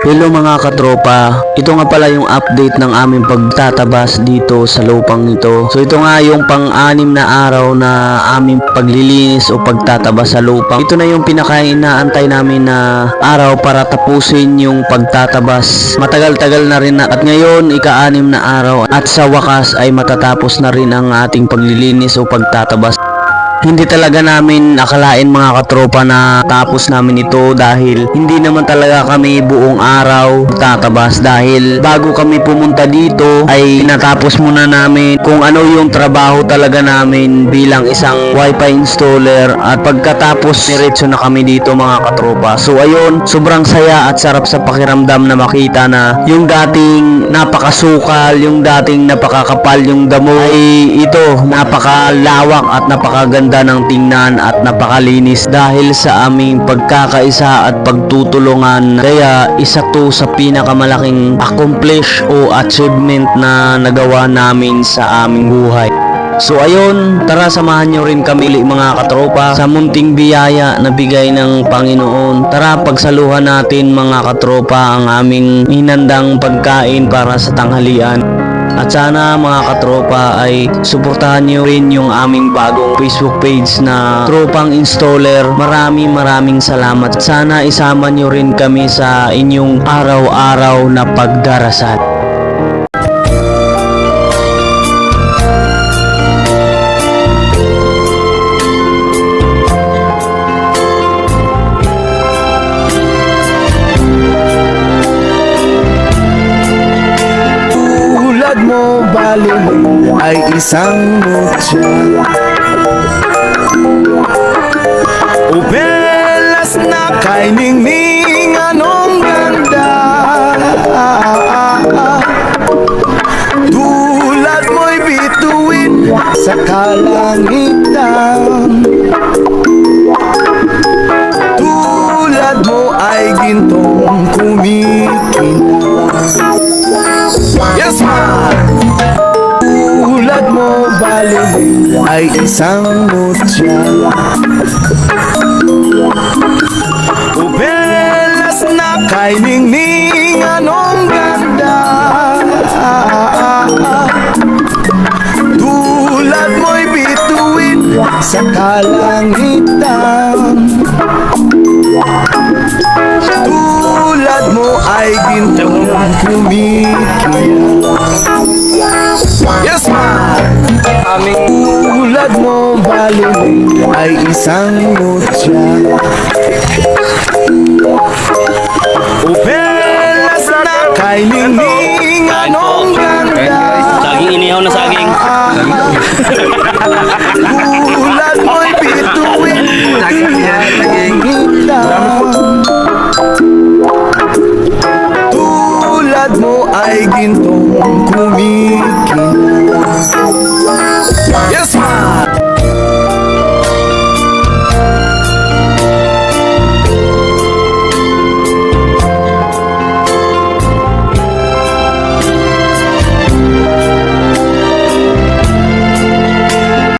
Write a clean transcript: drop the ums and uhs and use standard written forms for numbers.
Hello mga katropa, ito nga pala yung update ng aming pagtatabas dito sa lupang ito. So ito nga yung pang-anim na araw na aming paglilinis o pagtatabas sa lupang. Ito na yung pinaka-inaantay namin na araw para tapusin yung pagtatabas. Matagal-tagal na rin at ngayon ika-anim na araw at sa wakas ay matatapos na rin ang ating paglilinis o pagtatabas. Hindi talaga namin akalain mga katropa na tapos namin ito dahil hindi naman talaga kami buong araw tatabas dahil bago kami pumunta dito ay natapos muna namin kung ano yung trabaho talaga namin bilang isang wifi installer at pagkatapos diretso na kami dito mga katropa. So ayun, sobrang saya at sarap sa pakiramdam na makita na yung dating napakasukal, yung dating napakakapal yung damo ay ito napakalawak at napakaganda ng tingnan at napakalinis dahil sa aming pagkakaisa at pagtutulungan. Kaya isa to sa pinakamalaking accomplish o achievement na nagawa namin sa aming buhay. So ayun, tara samahan nyo rin kami mga katropa sa munting biyaya na bigay ng Panginoon. Tara pagsaluhan natin mga katropa ang aming hinandang pagkain para sa tanghalian. At sana mga katropa ay suportahan nyo rin yung aming bagong Facebook page na Tropang Installer. Maraming salamat. Sana isama nyo rin kami sa inyong araw-araw na pagdarasal. Mo balik ay isang mutya Ubelas na kay ningning anong ganda Tulad mo'y bituin sa kalangitan Tulad mo ay gintong kumikinang Yes, man! Tulad mo balik ay isang mutya Ubelas na kay ningning anong ganda Tulad mo'y bituin sa kalangitan Tulad mo ay gintong kumikilang Yes, man! Aming tulad mo balik ay isang mutya Ubelas na kay ningning anong ganda Saging inihaw na saging. Tulad mo'y bituin Tulad mo ay gintong kumikilang